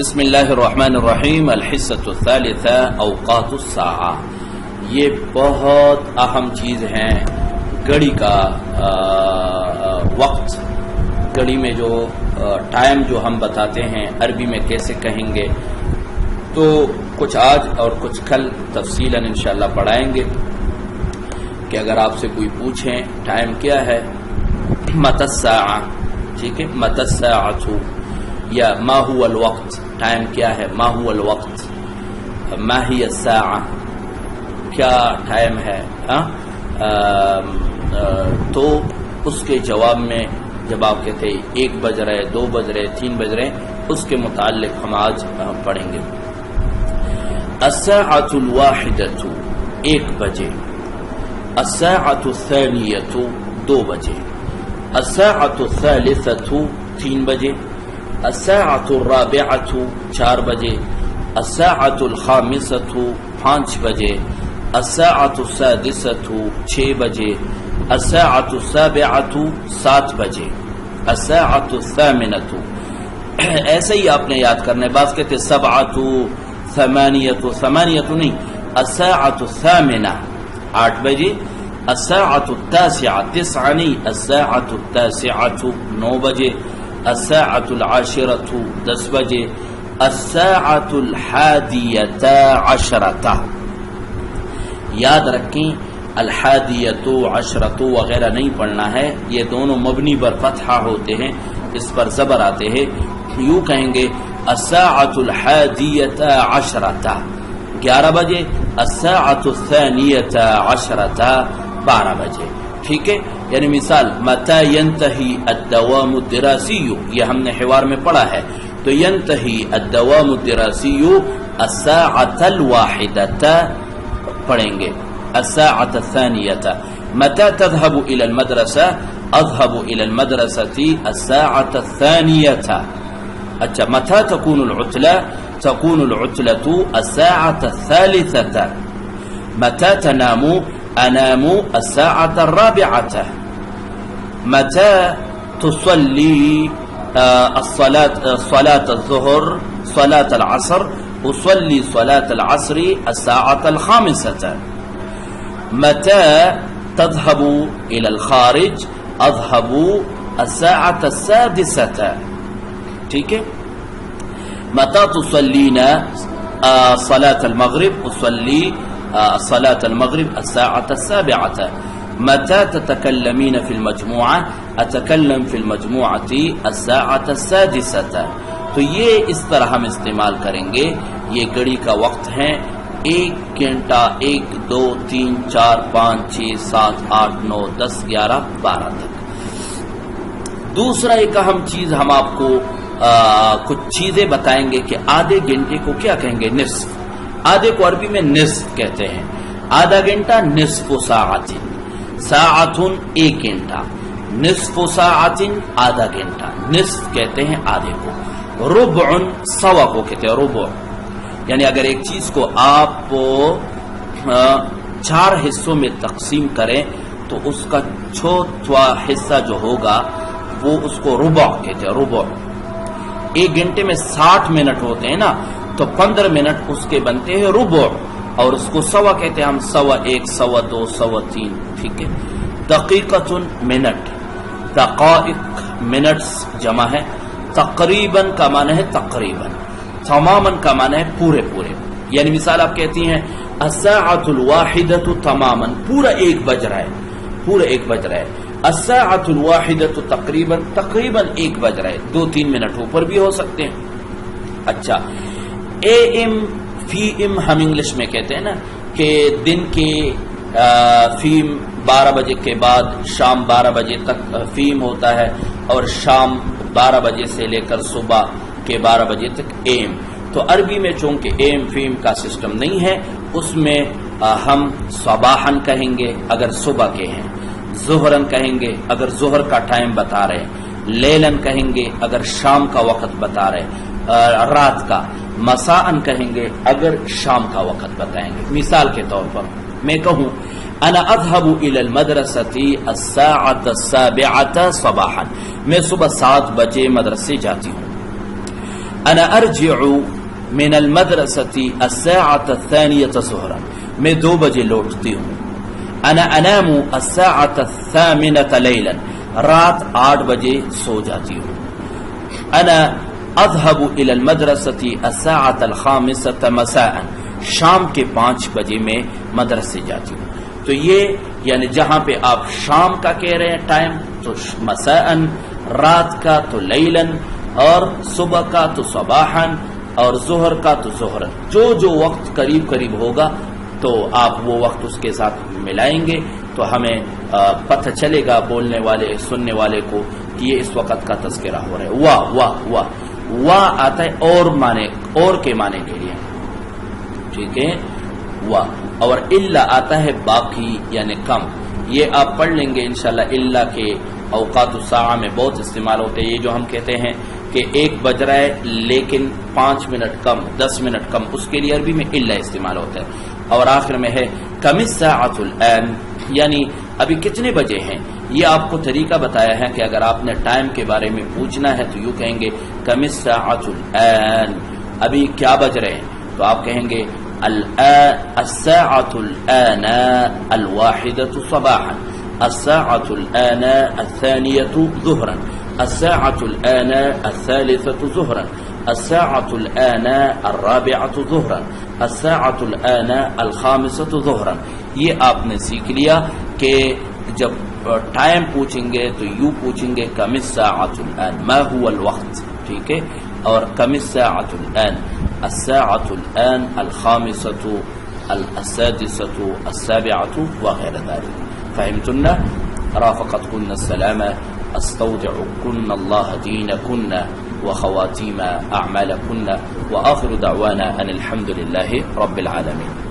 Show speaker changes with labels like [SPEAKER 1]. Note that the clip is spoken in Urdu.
[SPEAKER 1] بسم اللہ الرحمن الرحیم الحصۃ الثالثہ اوقات الساعہ. یہ بہت اہم چیز ہیں. گھڑی کا وقت، گھڑی میں جو ٹائم جو ہم بتاتے ہیں عربی میں کیسے کہیں گے، تو کچھ آج اور کچھ کل تفصیلاً انشاءاللہ پڑھائیں گے کہ اگر آپ سے کوئی پوچھیں ٹائم کیا ہے، متی الساعہ، ٹھیک ہے، متی الساعۃ یا ما هو الوقت، ٹائم کیا ہے، ما هو الوقت، ما هي الساعہ، کیا ٹائم ہے، تو اس کے جواب میں جب آپ کہتے ہیں 1 بج رہے، 2 بج رہے، 3 بج رہے، اس کے متعلق ہم آج پڑھیں گے. الساعۃ الواحدۃ 1 بجے، الساعۃ الثانیۃ 2 بجے، الساعۃ الثالثۃ 3 بجے، الساعۃ الرابعۃ 4 بجے، الساعۃ الخامسۃ 5 بجے، الساعۃ السادسۃ 6 بجے، الساعۃ السابعۃ 7 بجے، الساعۃ الثامنۃ. ایسے ہی آپ نے یاد کرنا ہے. بعض کہتے سبعۃ، ثمانیۃ، ثمانیۃ نہیں، الساعۃ الثامنہ 8 بجے، الساعۃ التاسعہ 9 نہیں، الساعۃ التاسعۃ 9 بجے، الساعۃ العاشرۃ 10 بجے، الساعۃ الحادیۃ عشرۃ. یاد رکھیں الحادیۃ عشرۃ وغیرہ نہیں پڑھنا ہے، یہ دونوں مبنی پر فتحہ ہوتے ہیں، اس پر زبر آتے ہیں. یوں کہیں گے الساعۃ الحادیۃ عشرۃ 11 بجے، الساعۃ الثانیۃ عشرۃ 12 بجے. ٹھیک ہے، یعنی مثال متى ينتهي الدوام الدراسی، یہ ہم نے حوار میں پڑھا ہے. تو ينتهي الدوام الدراسی الساعة الواحدة پڑھیں گے، الساعة الثانية. متى تذهب إلى المدرسة؟ أذهب إلى المدرسة الساعة الثانية. اچھا، متى تكون العطلة؟ تكون العطلة الساعة الثالثة. متى تنام؟ أنام الساعة الرابعة. متى تصلي صلاة الظهر صلاة العصر؟ أصلي صلاة العصر الساعة الخامسة. متى تذهب إلى الخارج؟ أذهب الساعة السادسة. ٹھیک ہے. متى تصلين صلاة المغرب؟ أصلي صلاة المغرب الساعة السابعة. متى تتكلمين في المجموعة؟ أتكلم في المجموعة الساعة السادسة. تو یہ اس طرح ہم استعمال کریں گے. یہ گھڑی کا وقت ہے 1 گھنٹہ، 1 2 3 4 5 6 7 8 9 10 11 12 تک. دوسرا ایک اہم چیز ہم آپ کو کچھ چیزیں بتائیں گے کہ آدھے گھنٹے کو کیا کہیں گے؟ نصف. آدھے کو عربی میں نصف کہتے ہیں. آدھا گھنٹہ نصف ساعت، ساعت 1 گھنٹہ، نصف ساعت آدھا گھنٹہ، نصف کہتے ہیں آدھے کو. ربع سوا کو کہتے ہیں ربع. یعنی اگر ایک چیز کو آپ 4 حصوں میں تقسیم کریں تو اس کا چوتھا حصہ جو ہوگا وہ اس کو ربع کہتے ہیں. ربع. 1 گھنٹے میں 60 منٹ ہوتے ہیں نا، تو 15 منٹ اس کے بنتے ہیں ربع، اور اس کو سوا کہتے ہیں ہم. سوا 1، سوا 2، سوا 3. ٹھیک ہے. دقیقۃ منٹ، دقائق منٹس جمع ہے. تقریباً کا معنی ہے تقریباً. تماماً کا معنی ہے پورے پورے. یعنی مثال آپ کہتی ہیں الساعۃ الواحدۃ تماماً، پورا 1 بج رہا ہے، پورا 1 بج رہا ہے. الساعۃ الواحدۃ تقریباً، تقریباً 1 بج رہا ہے. 2-3 منٹ اوپر بھی ہو سکتے ہیں. اچھا، اے ایم فی ایم ہم انگلش میں کہتے ہیں نا کہ دن کے فیم 12 بجے کے بعد شام 12 بجے تک فیم ہوتا ہے، اور شام 12 بجے سے لے کر صبح کے 12 بجے تک ایم. تو عربی میں چونکہ ایم فیم کا سسٹم نہیں ہے، اس میں ہم صباحن کہیں گے اگر صبح کے ہیں، ظہرن کہیں گے اگر ظہر کا ٹائم بتا رہے ہیں، لیلن کہیں گے اگر شام کا وقت بتا رہے ہیں، رات کا، مساءن کہیں گے اگر شام کا وقت بتائیں گے. مثال کے طور پر میں کہوں انا اذهب الى المدرسة الساعة 7 صباحا، میں صبح 7 بجے مدرسے جاتی ہوں. انا ارجع من المدرسة الساعة الثانية ظهرا، میں 2 بجے لوٹتی ہوں. انا انام الساعة الثامنة لیلا، رات 8 بجے سو جاتی ہوں. انا اذهب الى المدرسة الساعة الخامسة مساء، شام کے 5 بجے میں مدرسے جاتی ہوں. تو یہ یعنی جہاں پہ آپ شام کا کہہ رہے ہیں ٹائم تو مساءً، رات کا تو لیلاً، اور صبح کا تو صباحاً، اور ظہر کا تو ظہراً. جو وقت قریب قریب ہوگا تو آپ وہ وقت اس کے ساتھ ملائیں گے تو ہمیں پتہ چلے گا بولنے والے سننے والے کو کہ یہ اس وقت کا تذکرہ ہو رہا ہے. واہ آتا ہے اور کے معنی کے لیے، ٹھیک ہے. واہ اور الا آتا ہے باقی یعنی کم. یہ آپ پڑھ لیں گے انشاءاللہ. الا کے اوقات الساعہ میں بہت استعمال ہوتے ہیں. یہ جو ہم کہتے ہیں کہ 1 بج رہا ہے لیکن 5 منٹ کم، 10 منٹ کم، اس کے لیے عربی میں الا استعمال ہوتا ہے. اور آخر میں ہے کم الساعۃ الآن، یعنی ابھی کتنے بجے ہیں. یہ آپ کو طریقہ بتایا ہے کہ اگر آپ نے ٹائم کے بارے میں پوچھنا ہے تو یوں کہیں گے کم الساعۃ الآن، ابھی کیا بج رہے ہیں. تو آپ کہیں گے الساعة الآن 1 صباحا، الساعة الآن 2 ظهرا، الساعة الآن 3 ظهرا، الساعة الآن 4 ظهرا، الساعة الآن 5 ظهرا. یہ آپ نے سیکھ لیا کہ جب ٹائم پوچھیں گے تو یوں پوچھیں گے کم الساعة الآن، ما هو الوقت، ٹھیک ہے. اور کم الساعة الآن، الساعة الآن 5، 6، 7 وغير ذلك. فهمتن؟ رافقتكن السلامة، استودعكن الله دينكن وخواتيم أعمالكن، وآخر دعوانا أن الحمد لله رب العالمين.